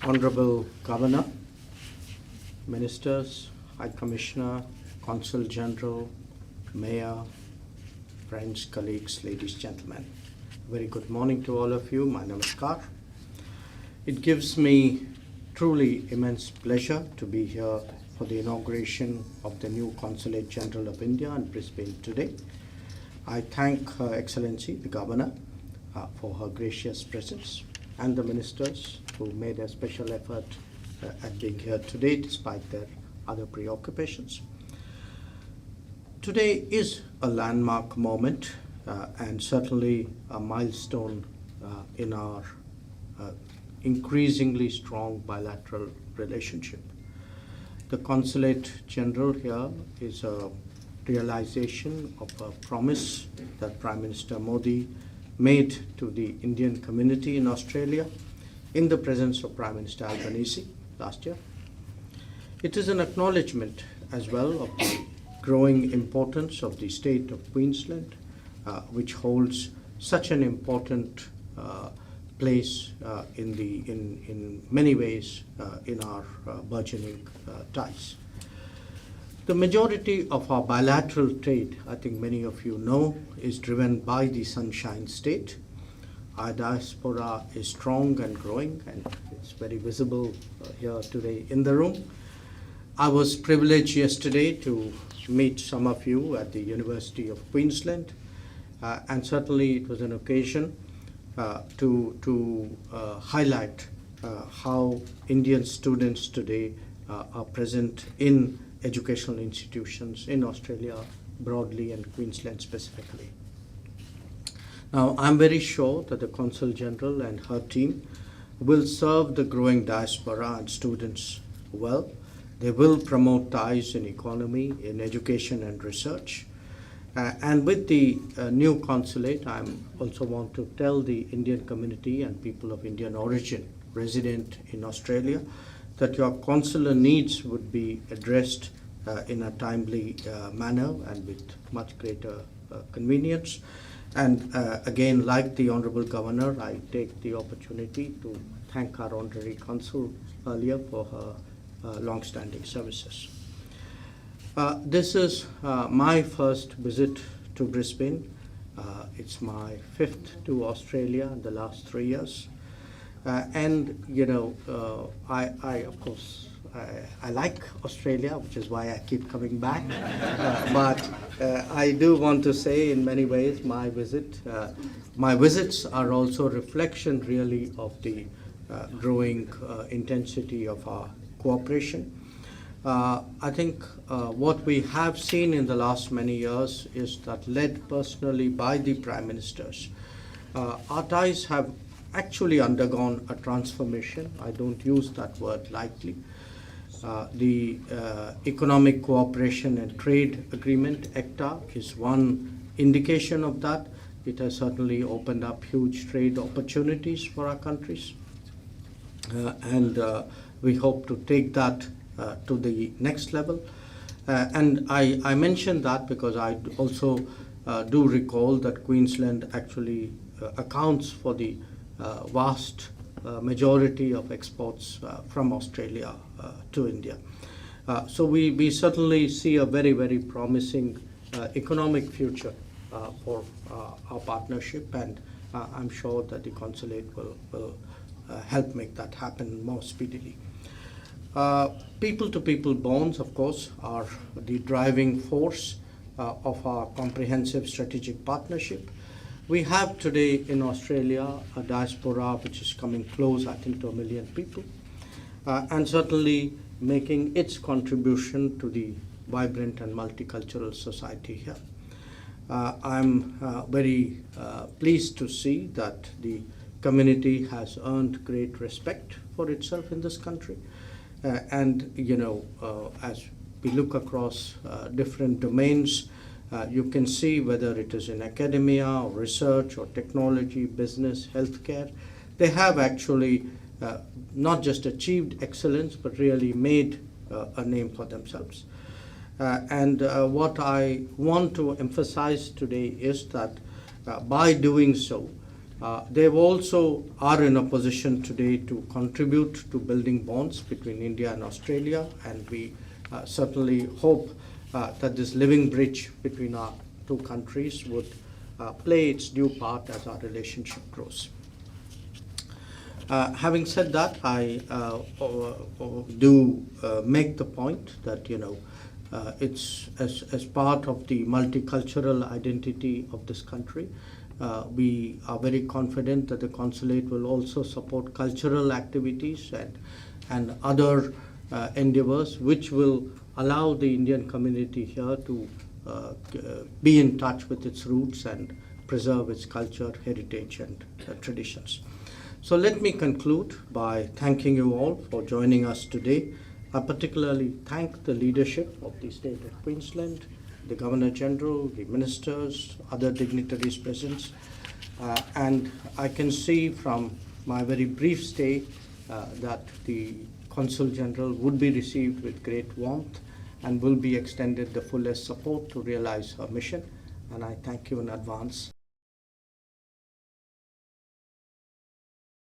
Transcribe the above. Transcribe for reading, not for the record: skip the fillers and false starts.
Honorable Governor, Ministers, High Commissioner, Consul General, Mayor, friends, colleagues, ladies, gentlemen. Very good morning to all of you. My name is Kar. It gives me truly immense pleasure to be here for the inauguration of the new Consulate General of India in Brisbane today. I thank Her Excellency, the Governor, for her gracious presence, and the ministers who made a special effort at being here today despite their other preoccupations. Today is a landmark moment and certainly a milestone in our increasingly strong bilateral relationship. The Consulate General here is a realization of a promise that Prime Minister Modi made to the Indian community in Australia in the presence of Prime Minister Albanese last year. It is an acknowledgement as well of the growing importance of the state of Queensland, which holds such an important place in many ways in our burgeoning ties. The majority of our bilateral trade, I think many of you know, is driven by the Sunshine State. Our diaspora is strong and growing, and it's very visible here today in the room. I was privileged yesterday to meet some of you at the University of Queensland, and certainly it was an occasion to highlight how Indian students today are present in educational institutions in Australia broadly and Queensland specifically. Now, I'm very sure that the Consul General and her team will serve the growing diaspora and students well. They will promote ties in economy, in education and research. And with the new consulate, I also want to tell the Indian community and people of Indian origin resident in Australia that your consular needs would be addressed in a timely manner and with much greater convenience. And again, like the Honourable Governor, I take the opportunity to thank our Honorary Consul earlier for her long-standing services. This is my first visit to Brisbane. It's my fifth to Australia in the last 3 years. And, you know, I of course, I like Australia, which is why I keep coming back. But I do want to say in many ways my visits are also a reflection really of the growing intensity of our cooperation. I think what we have seen in the last many years is that, led personally by the Prime Ministers, our ties have actually undergone a transformation. I don't use that word lightly. The Economic Cooperation and Trade Agreement, ECTA, is one indication of that. It has certainly opened up huge trade opportunities for our countries. And we hope to take that to the next level. And I mention that because I also do recall that Queensland actually accounts for the vast majority of exports from Australia to India. So we certainly see a very, very promising economic future for our partnership, and I'm sure that the consulate will help make that happen more speedily. People-to-people bonds, of course, are the driving force of our comprehensive strategic partnership. We have today in Australia a diaspora which is coming close, I think, to 1 million people, and certainly making its contribution to the vibrant and multicultural society here. I'm very pleased to see that the community has earned great respect for itself in this country. And, you know, as we look across different domains, you can see whether it is in academia or research or technology, business, healthcare, they have actually not just achieved excellence, but really made a name for themselves. And what I want to emphasize today is that by doing so, They also are in a position today to contribute to building bonds between India and Australia, and we certainly hope that this living bridge between our two countries would play its due part as our relationship grows. Having said that, I do make the point that, it's as part of the multicultural identity of this country. We are very confident that the consulate will also support cultural activities and other endeavors which will allow the Indian community here to be in touch with its roots and preserve its culture, heritage, and traditions. So let me conclude by thanking you all for joining us today. I particularly thank the leadership of the state of Queensland, the Governor General, the ministers, other dignitaries present. And I can see from my very brief stay that the Consul General would be received with great warmth and will be extended the fullest support to realize her mission. And I thank you in advance.